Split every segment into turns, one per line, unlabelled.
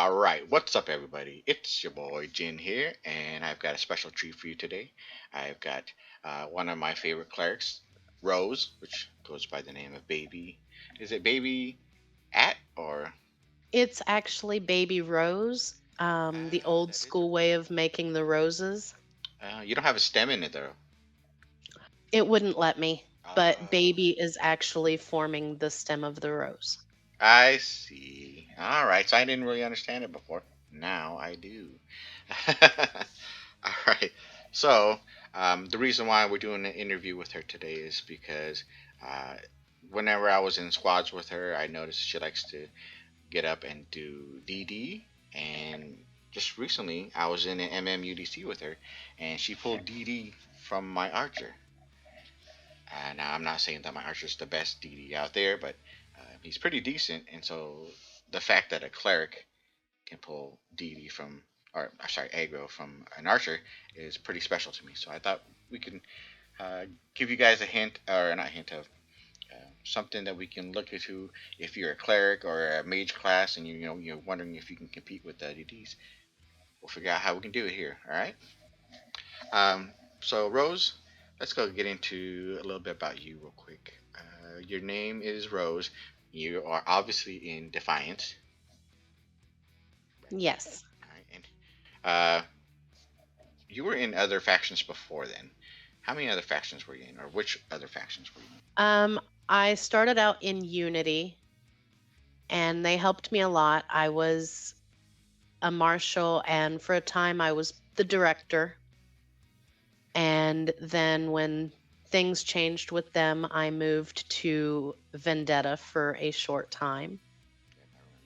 All right, what's up, everybody? It's your boy Jin here, and I've got a special treat for you today. I've got one of my favorite clerics, Rose, which goes by the name of Baby. Is it Baby at or?
It's actually Baby Rose, the old
That is
school way of making the roses.
you don't have a stem in it though.
It wouldn't let me, but
Oh,
Baby is actually forming the stem of the rose.
I see. All right, so I didn't really understand it before. Now I do. All right. So the reason why we're doing an interview with her today is because uh, whenever I was in squads with her, I noticed she likes to get up and do DD. And just recently, I was in an MMUDC with her, and she pulled DD from my archer. Now, I'm not saying that my archer's the best DD out there, but he's pretty decent. And so the fact that a cleric can pull DD from, or sorry, aggro from an archer is pretty special to me. So I thought we can give you guys a hint, or not a hint of something that we can look into if you're a cleric or a mage class and you're wondering if you can compete with the DDs. We'll figure out how we can do it here. All right. Um, so Rose, let's go get into a little bit about you real quick. Your name is Rose. You are obviously in Defiance,
Yes.
all right? And uh, you were in other factions before then. How many other factions were you in, or which other factions were you in?
Um, I started out in Unity and they helped me a lot. I was a marshal, and for a time I was the director. And then when things changed with them, I moved to Vendetta for a short time.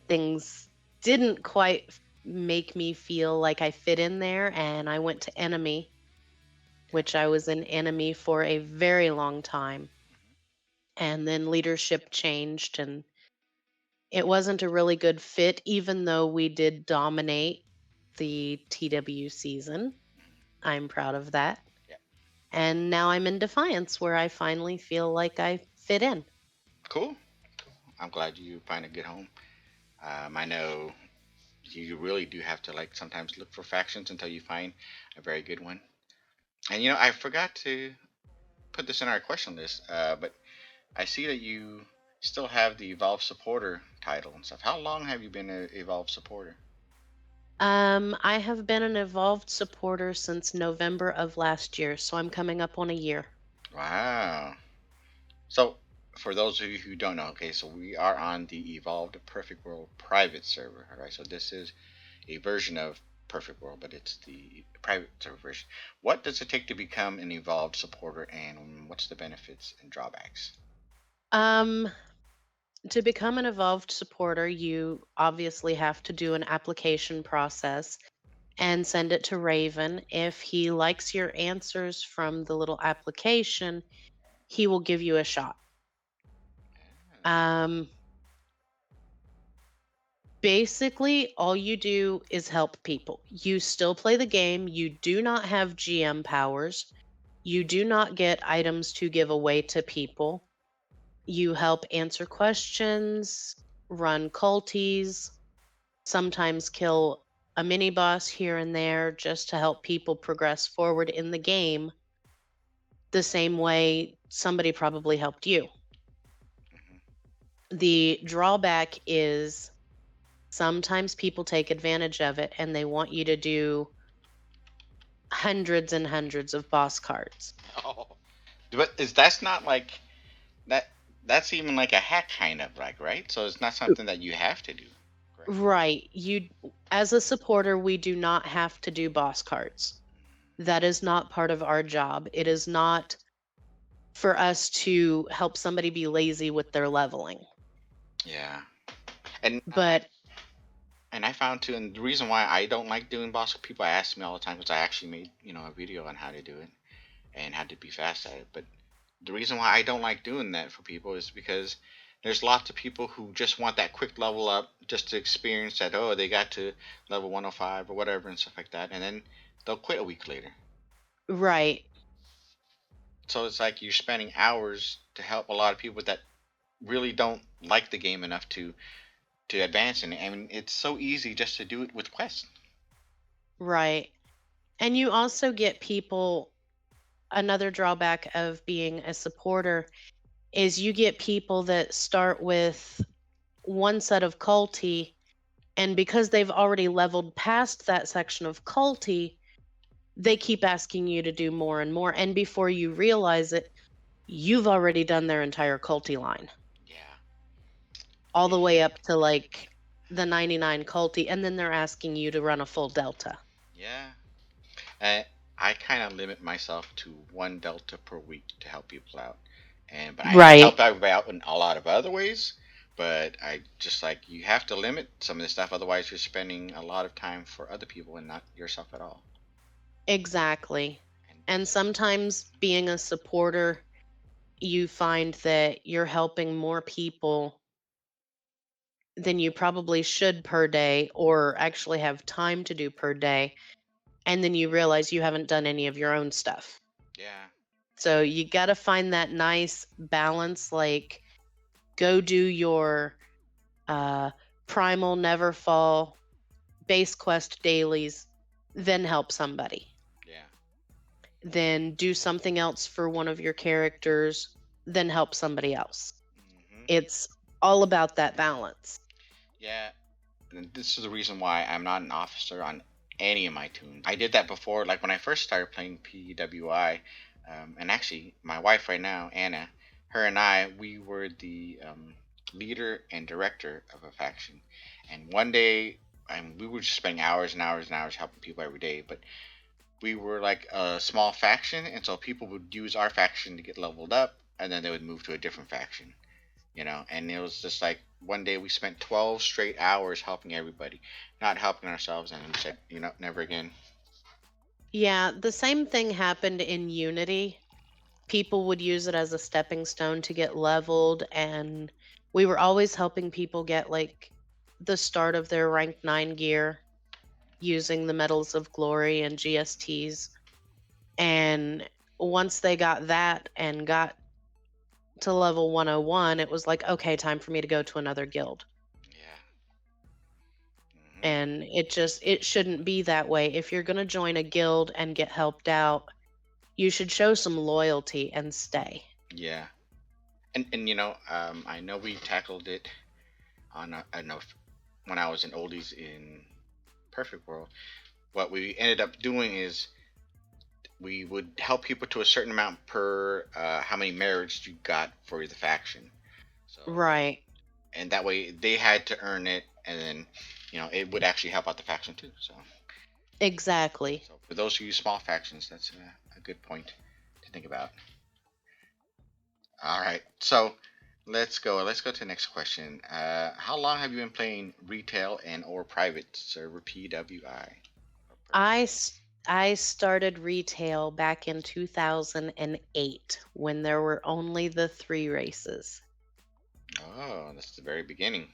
Things didn't quite make me feel like I fit in there, and I went to Enemy,
Yeah.
which I was in Enemy for a very long time. And then leadership changed, and it wasn't a really good fit, even though we did dominate the TW season. I'm proud of that.
Yeah.
And now I'm in Defiance, where I finally feel like I fit in.
Cool. I'm glad you find a good home. I know you really do have to like sometimes look for factions until you find a very good one. And I forgot to put this in our question list, but I see that you still have the Evolve supporter title and stuff. How long have you been an Evolve supporter?
I have been an Evolved supporter since November of last year, so I'm coming up on a year.
Wow. So, for those of you who don't know, okay, so we are on the Evolved Perfect World private server. All right, so this is a version of Perfect World, but it's the private server version. What does it take to become an Evolved supporter, and what's the benefits and drawbacks?
Um, to become an Evolved supporter, you obviously have to do an application process and send it to Raven. If he likes your answers from the little application, he will give you a shot. Um, Basically, all you do is help people. You still play the game. You do not have GM powers. You do not get items to give away to people. You help answer questions, run culties, sometimes kill a mini boss here and there just to help people progress forward in the game the same way somebody probably helped you.
Mhm.
The drawback is sometimes people take advantage of it and they want you to do hundreds and hundreds of boss cards.
Oh, but is that's not like that? That's even like a hack kind of like, right? So it's not something that you have to do, correct?
Right. You as a supporter, we do not have to do boss cards. That is not part of our job. It is not for us to help somebody be lazy with their leveling.
Yeah, and
But
I found too, and the reason why I don't like doing boss, people ask me all the time because I actually made a video on how to do it and how to be fast at it. But the reason why I don't like doing that for people is because there's lots of people who just want that quick level up just to experience that, oh, they got to level 105 or whatever and stuff like that, and then they'll quit a week later.
right.
So it's like you're spending hours to help a lot of people that really don't like the game enough to to advance in it. I mean, it's so easy just to do it with quests.
Right. And you also get people, another drawback of being a supporter is you get people that start with one set of culty, and because they've already leveled past that section of culty, they keep asking you to do more and more. And before you realize it, you've already done their entire culty line,
Yeah,
all the way
yeah,
up to like the 99 culty, and then they're asking you to run a full delta.
yeah. Uh, I kind of limit myself to one delta per week to help people out, and but I
Right.
help everybody out in a lot of other ways. But I just like you have to limit some of this stuff, otherwise you're spending a lot of time for other people and not yourself at all.
Exactly.
And
And sometimes being a supporter, you find that you're helping more people than you probably should per day, or actually have time to do per day. And then you realize you haven't done any of your own stuff.
yeah,
So you got to find that nice balance, like go do your uh, primal never fall base quest dailies, then help somebody.
yeah,
Then do something else for one of your characters, then help somebody else.
hmm
It's all about that balance.
yeah. And this is the reason why I'm not an officer on any of my tunes. I did that before, like when I first started playing PWI, and actually my wife right now, Anna, her and I, we were the leader and director of a faction. And one day, we were just spending hours and hours and hours helping people every day. But we were like a small faction, and so people would use our faction to get leveled up, and then they would move to a different faction, and it was just like one day we spent 12 straight hours helping everybody, not helping ourselves, and we said, never again.
Yeah, the same thing happened in Unity. People would use it as a stepping stone to get leveled, and we were always helping people get like the start of their rank 9 gear using the medals of glory and GSTs. And once they got that and got to level 101, it was like, okay, time for me to go to another guild.
Yeah. hmm
And it shouldn't be that way. If you're going to join a guild and get helped out, you should show some loyalty and stay.
yeah. And I know we tackled it on I know when I was in oldies in perfect world. What we ended up doing is we would help people to a certain amount per how many merits you got for the faction. So
Right.
and that way they had to earn it, and then it would actually help out the faction too.
Exactly.
So for those who use small factions, that's a good point to think about. All right, so let's go to the next question. How long have you been playing retail and or private server PWI? Or
I
perfect.
s- I started retail back in 2008 when there were only the 3 races.
Oh, that's the very beginning.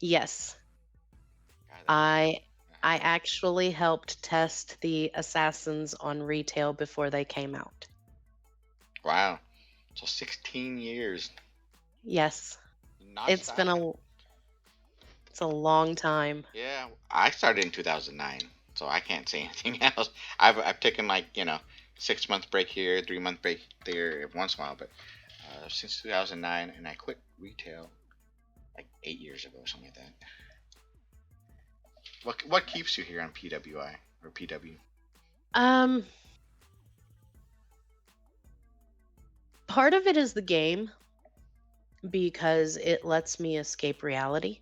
Yes,
God, that's
I
uh-huh.
I actually helped test the assassins on retail before they came out.
Wow. So 16 years
Yes, it's been
nonstop.
it's a long time.
Yeah, I started in 2009, so I can't say anything else. I've taken like 6 month break here, 3 month break there every once in a while, but since 2009, and I quit retail like 8 years ago, something like that. What keeps you here on PWI or PW?
Um, Part of it is the game because it lets me escape reality,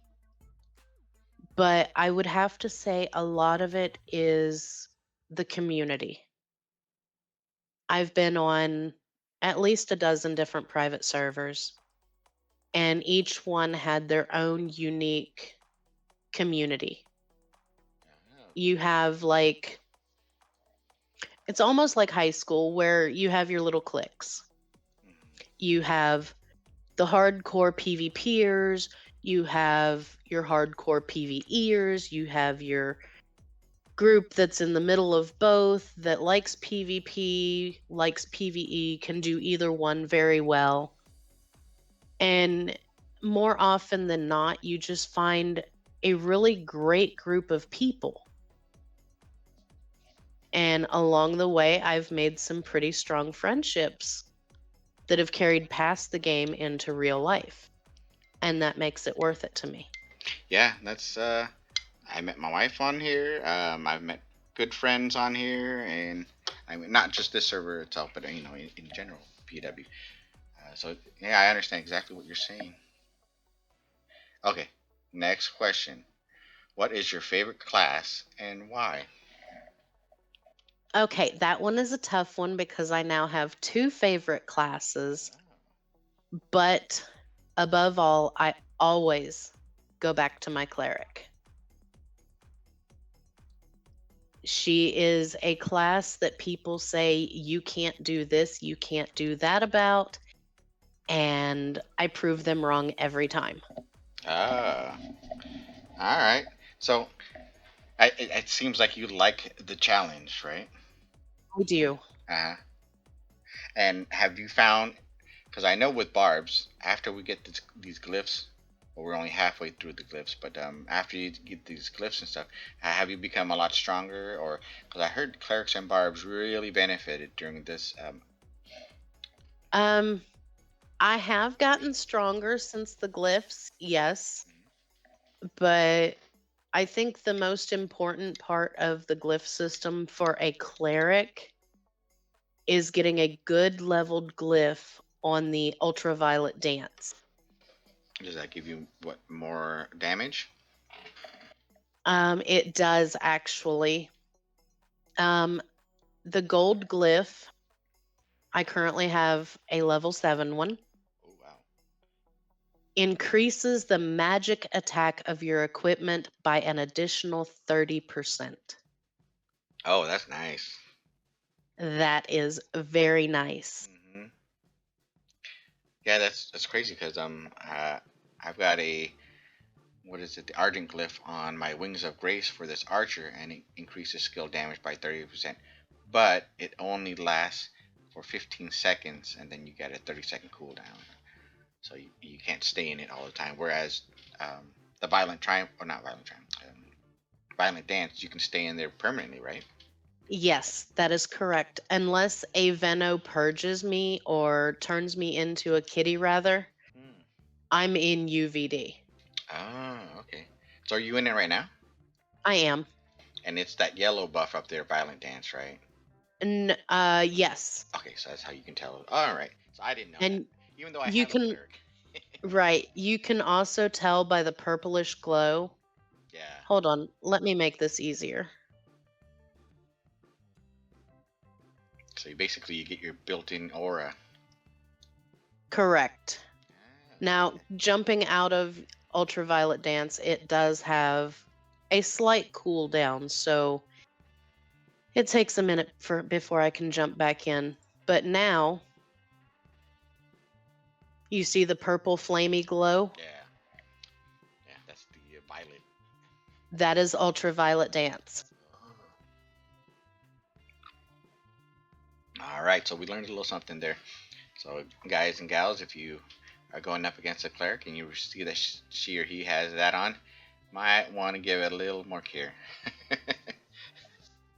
but I would have to say a lot of it is the community. I've been on at least a dozen different private servers, and each one had their own unique community.
Oh,
You have like, it's almost like high school where you have your little cliques.
mhm,
You have the hardcore PvPers, you have your hardcore PvEers, you have your group that's in the middle of both that likes PvP, likes PvE, can do either one very well. And more often than not, you just find a really great group of people. And along the way, I've made some pretty strong friendships that have carried past the game into real life. And that makes it worth it to me.
Yeah, that's I met my wife on here. I've met good friends on here, and I mean not just this server itself, but in general, PW. So yeah, I understand exactly what you're saying. Okay, next question. What is your favorite class and why?
Okay, that one is a tough one because I now have two favorite classes, but above all, I always go back to my cleric. She is a class that people say you can't do this, you can't do that about, and I prove them wrong every time.
Ah, all right. So it seems like you like the challenge, right?
I do.
Uh, and have you found? Because I know with barbs, after we get these glyphs, well, we're only halfway through the glyphs, but after you get these glyphs and stuff, have you become a lot stronger? Or because I heard clerics and barbs really benefited during this.
Um, I have gotten stronger since the glyphs, yes, but I think the most important part of the glyph system for a cleric is getting a good leveled glyph on the ultraviolet dance.
Does that give you what more damage?
It does actually. Um, the gold glyph, I currently have a level 7 one,
Oh wow!
increases the magic attack of your equipment by an additional 30%.
Oh, that's nice.
That is very nice.
Hmm. Yeah, that's crazy because I've got a what is it, the Argent glyph on my Wings of Grace for this archer, and it increases skill damage by 30%. But it only lasts for 15 seconds, and then you get a 30-second cooldown. So you can't stay in it all the time. Whereas the Violent Triumph, or not Violent Triumph, Violent Dance, you can stay in there permanently, right?
Yes, that is correct. Unless a Veno purges me or turns me into a kitty, rather,
Hmm.
I'm in UVD.
Ah, okay. So are you in it right now?
I am.
And it's that yellow buff up there, Violent Dance, right?
Yes.
Okay, so that's how you can tell. All right. So I didn't know that,
And
even though I
you
have a
can,
cleric.
right, you can also tell by the purplish glow.
Yeah.
Hold on, let me make this easier.
So basically, you get your built-in aura.
Correct.
Ah,
Now,
okay.
jumping out of ultraviolet dance, it does have a slight cooldown, so it takes a minute for before I can jump back in. But now, you see the purple flamey glow?
Yeah, yeah, that's the violet.
That is ultraviolet dance.
All right, so we learned a little something there. So, guys and gals, if you are going up against a cleric and you see that she or he has that on, might want to give it a little more care.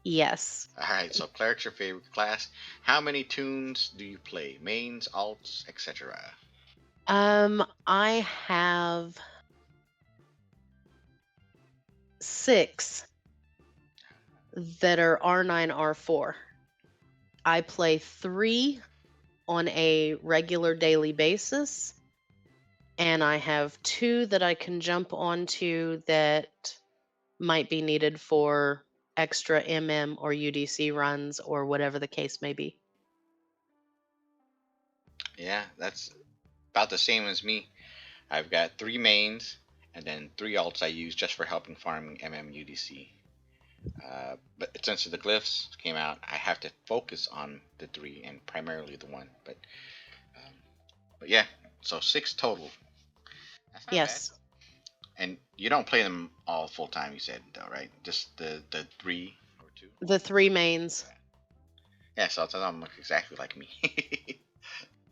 Yes.
All right, so cleric's your favorite class. How many tunes do you play? Mains, alts, etc.
I have 6 that are R9, R4. I play 3 on a regular daily basis, and I have 2 that I can jump onto that might be needed for extra MM or UDC runs or whatever the case may be.
Yeah, that's about the same as me. I've got 3 mains and then 3 alts I use just for helping farming MMUDC. But since the glyphs came out, I have to focus on the 3 and primarily the 1. Um, but yeah, so 6 total. That's not bad.
Yes,
And you don't play them all full time, you said though, right? Just the 3 or 2.
the 3 mains.
Yeah. Yeah, so it's almost exactly like me.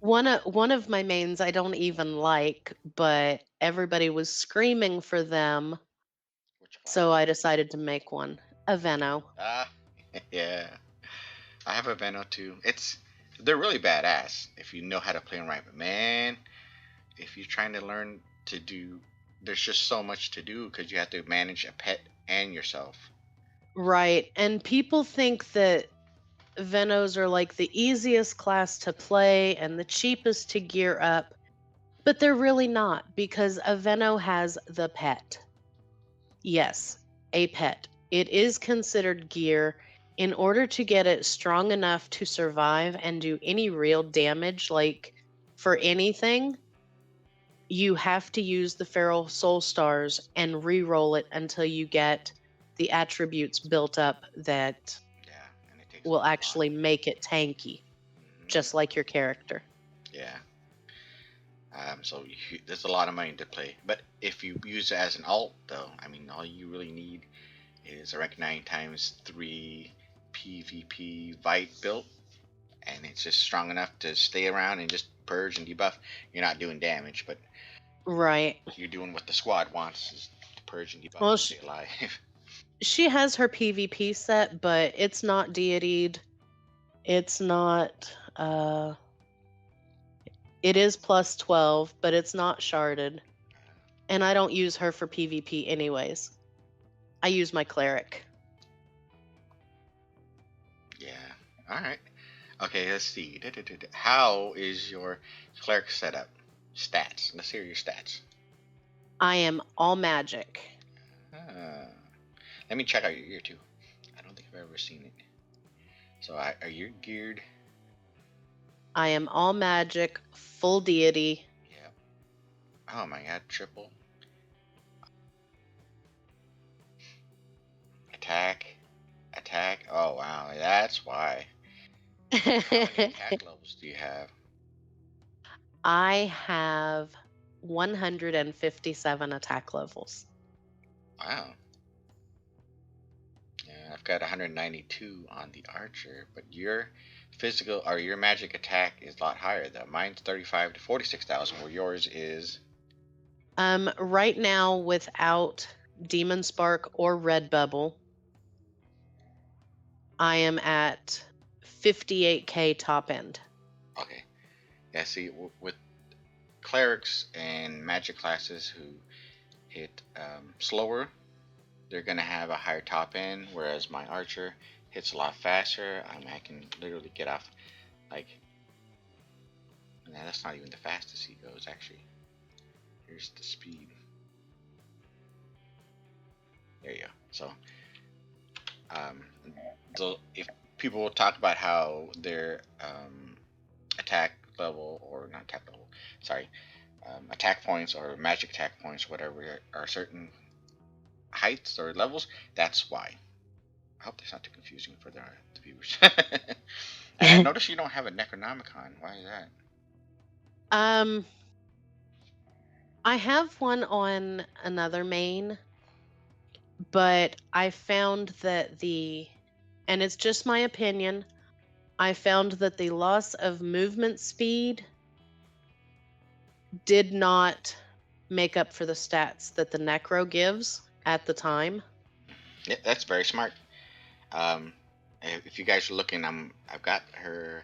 One of my mains I don't even like, but everybody was screaming for them,
Which one?
so I decided to make one. A Venno.
Ah, yeah. I have a Veno too. They're really badass if you know how to play them right. But man, if you're trying to learn to do, there's just so much to do because you have to manage a pet and yourself.
Right. And people think that Vennos are like the easiest class to play and the cheapest to gear up, but they're really not because a Venno has the pet. Yes, a pet. It is considered gear. In order to get it strong enough to survive and do any real damage, like for anything, you have to use the Feral Soul Stars and re-roll it until you get the attributes built up that
Yeah, and it takes a
will
whole lot.
actually make it tanky, just like your character.
Yeah. So there's a lot of money to play. But if you use it as an alt, though, I mean, all you really need is a rank 9 times 3 PvP Vite build, and it's just strong enough to stay around and just purge and debuff. You're not doing damage, but
Right.
you're doing what the squad wants is to purge and debuff
Well,
and stay alive.
she has her PvP set, but it's not deityed. It's not it is plus 12, but it's not sharded. And I don't use her for PvP anyways. I use my cleric.
Yeah. All right. Okay, let's see. How is your cleric setup? Stats. Let's hear your stats.
I am all magic.
Ah. Let me check out your gear too. I don't think I've ever seen it. So are you geared?
I am all magic, full deity.
Yeah. Oh my god, triple attack, attack. Oh wow, that's why. How many attack levels do you have?
I have 157 attack levels.
Wow. Yeah, I've got 192 on the archer, but your physical or your magic attack is a lot higher though. Mine's 35 to 46,000, where yours is.
Right now without Demon Spark or Red Bubble, I am at 58k top end.
Okay. Yeah. See, with clerics and magic classes who hit slower, they're gonna have a higher top end, whereas my archer hits a lot faster. I can literally get off like. Nah, that's not even the fastest he goes. Actually, here's the speed. There you go. So, um, if people will talk about how their attack level or not attack level, sorry, attack points or magic attack points, whatever, are certain heights or levels, that's why. I hope that's not too confusing for the viewers. I noticed you don't have a Necronomicon. Why is that?
um, I have one on another main, but I found that and it's just my opinion, I found that the loss of movement speed did not make up for the stats that the Necro gives at the time.
Yeah, that's very smart. Um, if you guys are looking, I've got her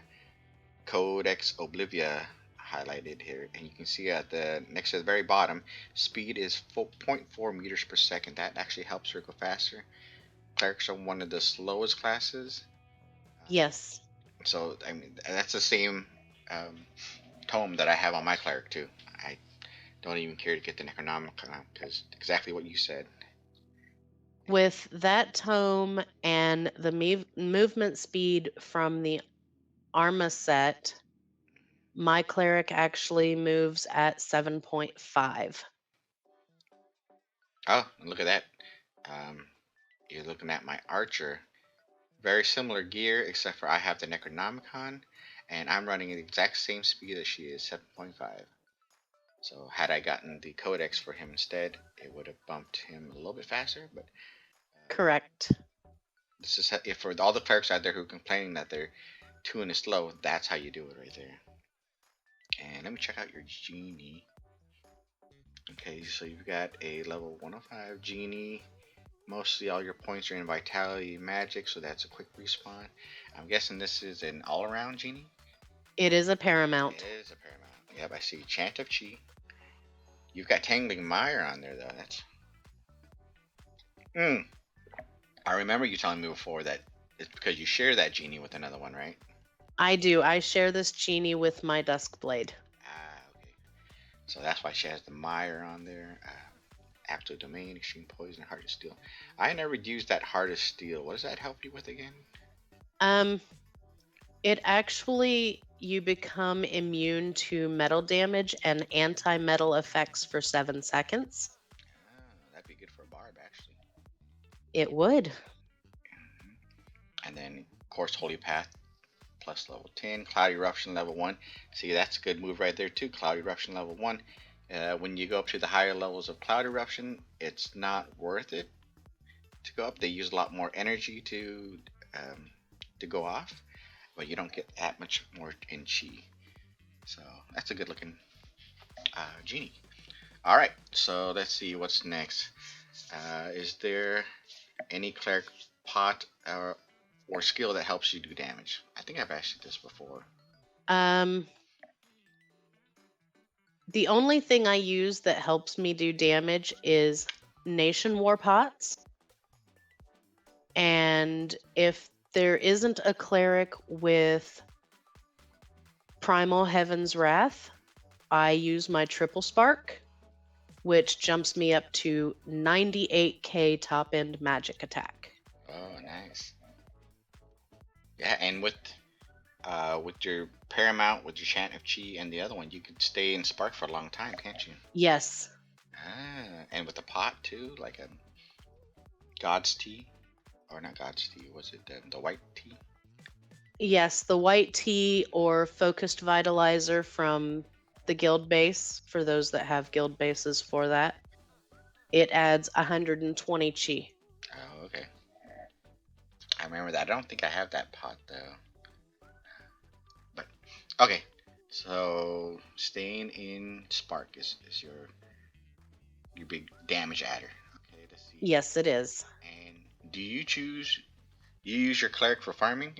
Codex Oblivia highlighted here, and you can see at the next to the very bottom, speed is 4.4 meters per second. That actually helps her go faster. Clerics are one of the slowest classes,
Yes.
so I mean that's the same um, tome that I have on my cleric too. I don't even care to get the Necronomicon because exactly what you said.
With that tome and the movement speed from the Arma set, my cleric actually moves at 7.5.
Oh, look at that! Um, you're looking at my archer. Very similar gear, except for I have the Necronomicon, and I'm running at the exact same speed that she is, 7.5. So had I gotten the Codex for him instead, it would have bumped him a little bit faster. But
Correct.
this is if for all the clerics out there who are complaining that they're too slow, that's how you do it right there. And let me check out your genie. Okay, so you've got a level 105 genie. Mostly all your points are in vitality magic, so that's a quick respawn. I'm guessing this is an all-around genie.
It is a
It
paramount.
is a paramount. Yep, I see. Chant of Chi. You've got Tangling Mire on there though. That's. Mm. I remember you telling me before that it's because you share that genie with another one, right?
I do. I share this genie with my Duskblade.
Ah, okay. So that's why she has the Mire on there. Active Domain, Extreme Poison, Heart of Steel. I never used that Heart of Steel. What does that help you with again?
Um, it actually you become immune to metal damage and anti-metal effects for 7 seconds.
Ah, that'd be good for a Barb actually.
It would.
Mhm. And then, of course, Holy Path plus level 10. Cloud Eruption level 1. See, that's a good move right there, too. Cloud Eruption level 1. When you go up to the higher levels of Cloud Eruption, it's not worth it to go up. They use a lot more energy um, to go off, but you don't get that much more in Chi. So that's a good looking genie. All right, so let's see what's next. Is there any cleric pot or skill that helps you do damage? I think I've asked you this before.
Um, the only thing I use that helps me do damage is Nation War pots. And if there isn't a cleric with Primal Heaven's Wrath, I use my Triple Spark, which jumps me up to 98k top end magic attack.
Oh, nice. Yeah, and with your Paramount, with your Chant of Chi, and the other one, you could stay in Spark for a long time, can't you?
Yes.
And with the pot too, like a God's Tea, or not God's Tea, was it the white tea?
Yes, the white tea or focused vitalizer from the guild base, for those that have guild bases for that, it adds 120 chi.
Oh, okay. I remember that. I don't think I have that pot though. But okay. So staying in Spark is your big damage adder. Okay, let's see.
Yes, it is.
And do you use your cleric for farming?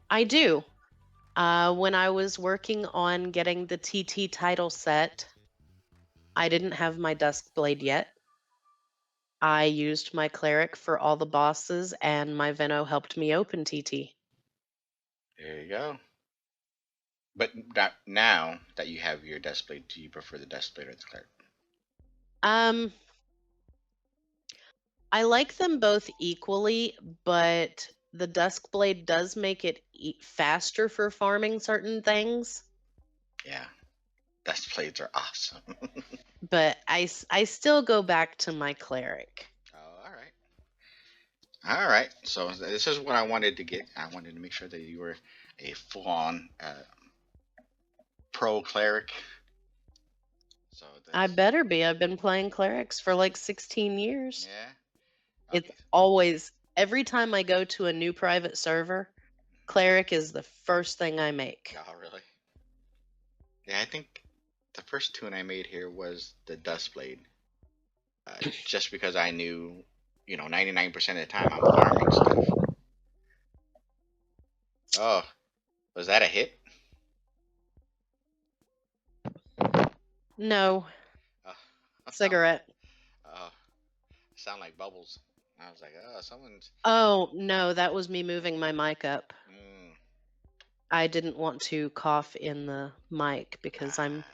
I do. When I was working on getting the TT title set, I didn't have my Duskblade yet. I used my cleric for all the bosses, and my Veno helped me open TT.
There you go. But now that you have your Duskblade, do you prefer the Duskblade or the cleric?
Um, I like them both equally, but the Duskblade does make it faster for farming certain things.
Yeah, Duskblades are awesome.
But I still go back to my cleric.
Oh, all right. All right. So this is what I wanted to get. I wanted to make sure that you were a full-on pro cleric. So
I
that's
better be. I've been playing clerics for like 16 years.
yeah.
It's
Okay.
always, every time I go to a new private server, cleric is the first thing I make.
Oh, really? Yeah, I think the first tune I made here was the Dustblade. Just because I knew, 99% of the time I'm farming stuff. Oh, was that a hit?
No,
Oh, sound like
cigarette.
oh, sound like bubbles. I was like, oh, someone's.
Oh, no, that was me moving my mic up.
Mm,
I didn't want to cough in the mic because I'm
ah,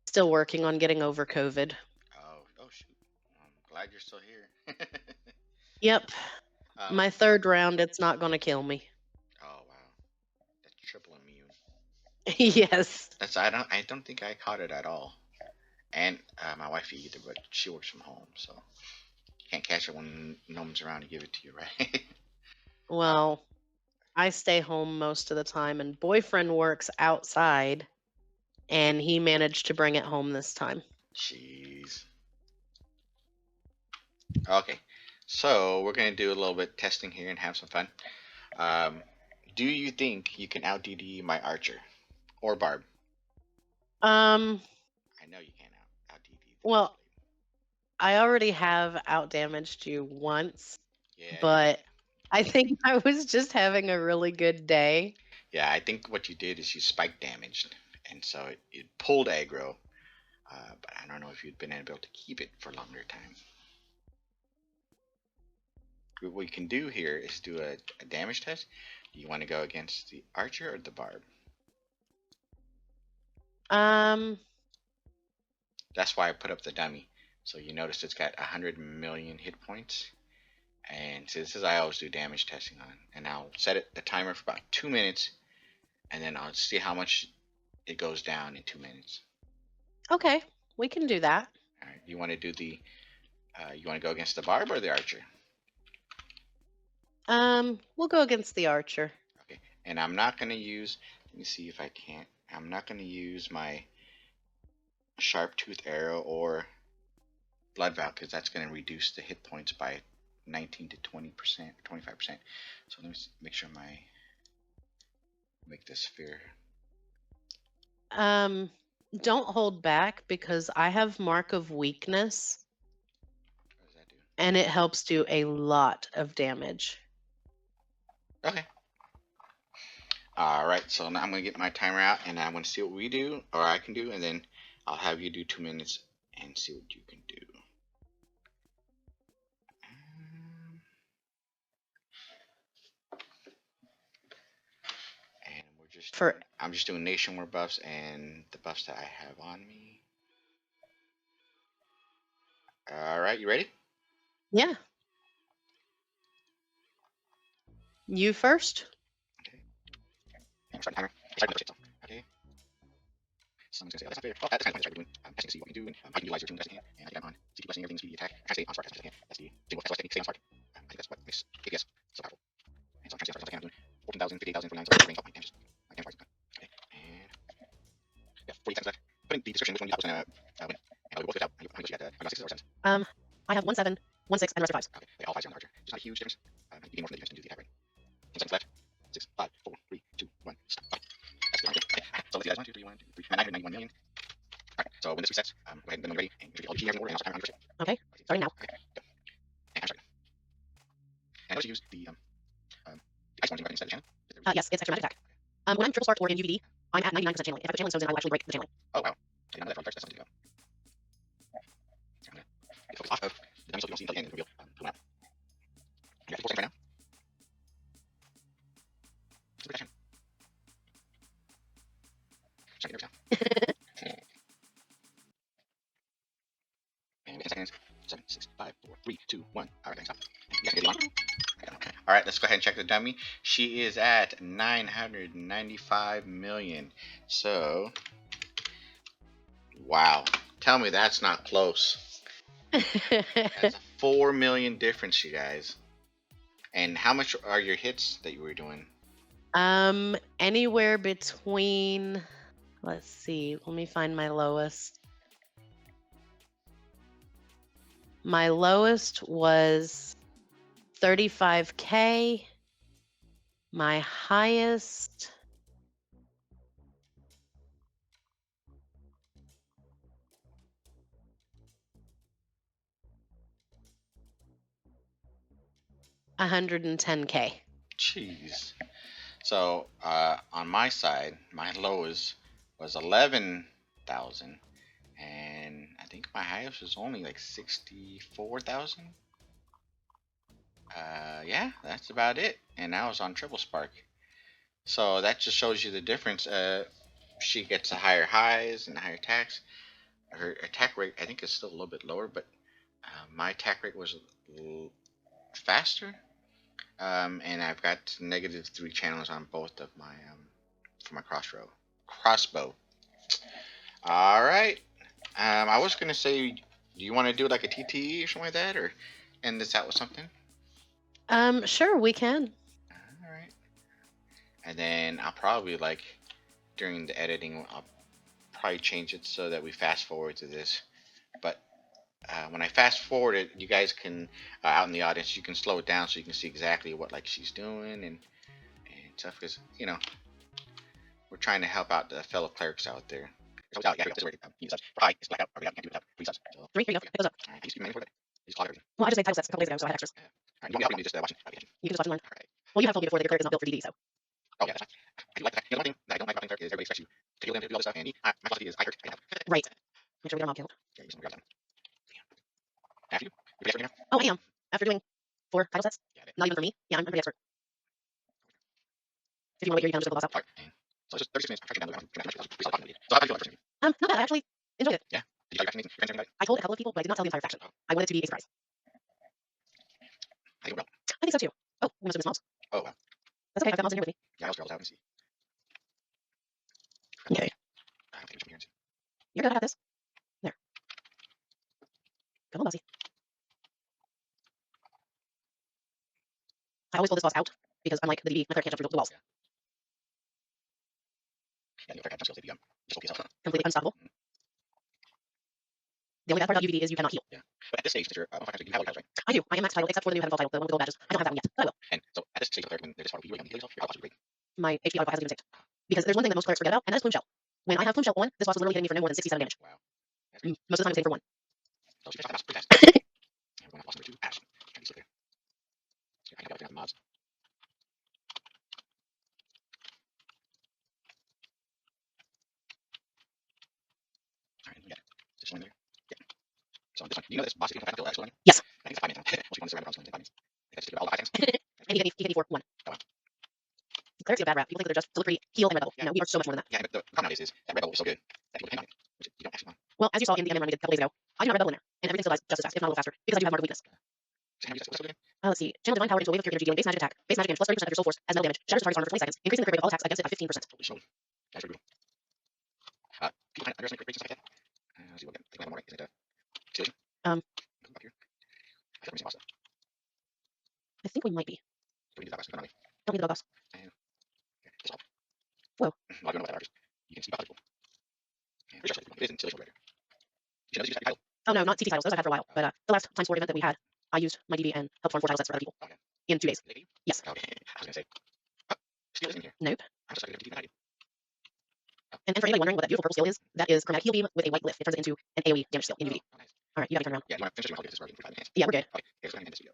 still working on getting over COVID.
oh shoot. I'm glad you're still here.
Yep,
um,
my third round, it's not going to kill me.
oh wow, that's triple immune.
Yes.
I don't think I caught it at all. And my wife either, but she works from home, so you can't catch it when no one's around to give it to you, right? um,
Well, I stay home most of the time, and boyfriend works outside, and he managed to bring it home this time.
jeez. Okay, so we're gonna do a little bit testing here and have some fun. Um, do you think you can out DD my archer or Barb?
Um,
I know you can't out DD the Dash
well,
Blade.
I already have outdamaged you once,
Yeah,
but I think I was just having a really good day.
yeah. I think what you did is you spike damaged, and so it pulled aggro. But I don't know if you'd been able to keep it for a longer time. What we can do here is do a damage test. Do you want to go against the archer or the barb?
Um,
That's why I put up the dummy. So you notice it's got 100 million hit points. And so this is I always do damage testing on. And I'll set it the timer for about 2 minutes, and then I'll see how much it goes down in 2 minutes.
okay, we can do that.
All right. You want to do the you want to go against the barb or the archer?
We'll go against the archer.
Okay. And I'm not going to use. Let me see if I can't. I'm not going to use my sharp tooth arrow or blood vow because that's going to reduce the hit points by 19 to 20%, 25%. So let me make sure my make this fair.
Um, don't hold back because I have mark of weakness
What does that do?
and it helps do a lot of damage.
Okay. All right. So now I'm going to get my timer out and I'm going to see what we do or I can do, and then I'll have you do 2 minutes and see what you can do. And we're just
For
doing. I'm just doing nation war buffs and the buffs that I have on me. All right. You ready?
yeah, you first.
Okay. And start the timer. Start the first hit. Okay. Someone's gonna say, "Oh, that's not fair." Well, that's kind of what we're doing. As you can see, what we do, and I can utilize your toon best I can, and I do that on CT blessing everything, speedy attack. I stay on spark as much as I can. That's the Jinwolfe SOS technique. Stay on spark. I think that's what makes APS so powerful. And so I'm trying to stay on spark as much as I can. I'm doing 14,000, 58,000, 49,000, so range up my damages. My damage bar is good. Okay. And yeah, 40 seconds left. Put in the description which one you thought was gonna win. And we both switch out. How many you got? I got sixes or sevens.
Um, I have 1 7, 1 6, and the rest are fives.
Okay. Okay, all fives are on the archer. Just not a huge difference. You gain more from the defense when you do the attack right. 10 seconds left. 6, 5, 4, 3, 2, 1. Stop. That's the archer. Okay. So let's see guys. 1, 2, 3, 1, 2, 3. 991 million. All right. So when this resets, go ahead and when you're ready, and I'll be here in order, and I'll start timing on your first hit.
Okay, starting now.
Okay. Go. And I'm starting. And I also use the ice ones instead of the channel.
Yes, it's extra magic attack. When I'm triple sparked or in UVD, I'm at 99% channeling. If I put channeling stones in, I will actually break the channeling.
Oh wow. Okay, none of that front first. That's something to go. I'm gonna get focused off of the dummy so you don't see until the end and reveal who went out. You got 4 seconds right now. Super protection. Trying to get nervous now. And 10 seconds. 7, 6, 5, 4, 3, 2, 1. All right, stop. You guys can get on. All right, let's go ahead and check the dummy. She is at 995 million. So, wow. Tell me that's not close. That's a 4 million difference, you guys. And how much are your hits that you were doing?
Anywhere between, let's see, let me find my lowest. My lowest was 35K. My highest, $110K.
Jeez. So on my side, my lowest was 11,000, and I think my highest was only like 64,000. Yeah, that's about it. And I was on triple spark. So that just shows you the difference. She gets a higher highs and higher attacks. Her attack rate, I think, is still a little bit lower, but my attack rate was faster. And I've got -3 channels on both of my for my crossbow. All right. I was gonna say, do you want to do like a TTE or something like that, or end this out with something?
Sure, we can.
All right. And then I'll probably like during the editing, I'll probably change it so that we fast forward to this. But when I fast forward it, you guys can out in the audience, you can slow it down so you can see exactly what like she's doing and stuff. Because we're trying to help out the fellow clerics out there. Oh, yeah, this is where he such. For high, it's blackout. Or can't do without. Three subs. So,
3, here you go. Pick those up.
all right. I used to be manual for that. Just clog everything.
Well, I just made title sets a couple days ago, so I had extras.
Yeah. All right. You want me to help you just watching? I'll be
You can just watch and learn.
All right.
Well, you have told me before that your cleric is not built for DD, so.
Oh, yeah, that's fine. I do like that. You know, one thing that I don't like about playing cleric is everybody expects you to heal them to do all this stuff, and me, my philosophy is I hurt, I help.
Right. Make sure we get our mob killed.
Yeah, you just want to after you. You're the expert right now?
Oh, I am. After doing 4 title sets.
Yeah,
Not even for me. Yeah, I'm pretty expert. If you want to wait here, you can just go the boss out.
all right. So it's just 36 minutes. I'm tracking down the pretty much. We saw the So how did you feel like the first interview?
Not bad. I actually enjoyed it.
Yeah. Did you tell your vaccinations? Your friends, everybody?
I told a couple of people, but I did not tell the entire faction.
Oh,
I wanted it to be a surprise.
I think we're well.
I think so too. Oh, we must have missed mobs.
Oh, well.
That's okay. I've got mobs in here with me.
Yeah, I'll scroll out and see.
Okay.
I don't think we should be here and see.
You're good. I got this. There. Come on, bossy. I always pull this boss out because unlike the DB, my cleric can't jump through the walls.
Yeah, the other jump skills, they just hold yourself.
Completely unstoppable. The only bad part about UVD is you cannot heal.
Yeah. But at this stage, since you're almost you have all your titles, right?
I do. I am max title, except for the new heaven fall title, the one with gold badges. I don't have that one yet, but I will.
And so at this stage of the cleric, when they're just hard, you really heal yourself, you're possibly great.
My HP auto hasn't even saved. Because there's one thing that most clerics forget about, and that's Plume Shell. When I have Plume Shell on, this boss is literally hitting me for no more than 67 damage.
Wow. That's great.
Most of the time it's hitting for 1.
So she fast, pretty fast. And we're going to boss number 2, Ash. Try to be there. Yeah, I got the mods. Alright, we got it. This one there. Yeah. So this one, you know this boss, if you don't have to kill Ash,
Yes.
I think it's 5 minutes now. Once you want to surround the boss, 5 minutes. I think that's just all the 5 seconds.
And he can for 1.
Oh, wow.
Clerics get a bad rap. People think that they're just to look pretty, heal, and rebel.
Yeah.
No, we are so much more than that.
Yeah, but the problem nowadays is that Rebel is so good that people depend on it, which you don't actually want.
Well, as you saw in the MM run we did a couple days ago, I do not rebel in there, and everything still dies just as fast, if not a little faster, because I do have mark of weakness.
So how do you what's up again?
Let's see. Channel divine power into a wave of pure energy dealing base magic attack. Base magic damage plus 30% of your soul force as metal damage. Shatters the target's armor for 20 seconds, increasing the crit rate of all attacks against it by 15%.
Holy smoly. That's pretty brutal. People kind of underestimate crit rates and stuff like that. Let's see what we got. I think we have more, right? Isn't it Steelation? Up here. I feel like we're missing lots of stuff.
I think we might be.
Do we need that boss? No,
Don't need the dog boss.
okay. This all.
Whoa.
A lot of people know what that are. You can see about people. Yeah, pretty sure it is in Steelation Raider. You know, this used to be title.
Oh no, not CT titles. Those I've had for a while. But the last Times 4 event that we had, I used my DB and helped form 4 title sets for other people.
Okay.
In 2 days.
Is it 80?
Yes.
Okay. I was going to say. Steel isn't in here.
Nope.
I'm just like, I do.
And for anybody wondering what that beautiful purple skill is, that is chromatic heal beam with a white glyph. It turns it into an AoE damage skill in UVD.
Oh, nice.
Alright, you got to turn around.
Yeah, you want to finish it? I'll get this working for 5 minutes.
Yeah, we're good.
Okay, here's going to end this video.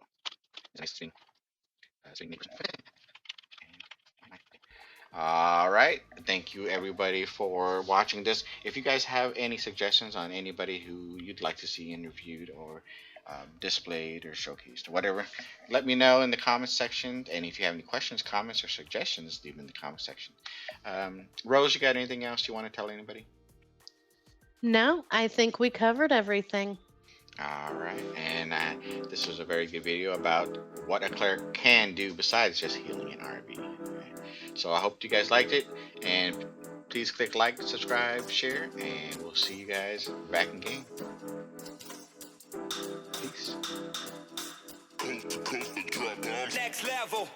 It's a nice swing. Swing neighbors. All right. Thank you, everybody, for watching this. If you guys have any suggestions on anybody who you'd like to see interviewed or displayed or showcased or whatever, let me know in the comments section. And if you have any questions, comments, or suggestions, leave them in the comment section. Rose, you got anything else you want to tell anybody?
No, I think we covered everything.
All right, and this was a very good video about what a cleric can do besides just healing an RB. Right? So I hope you guys liked it, and please click like, subscribe, share, and we'll see you guys back in game. Peace.
Next level.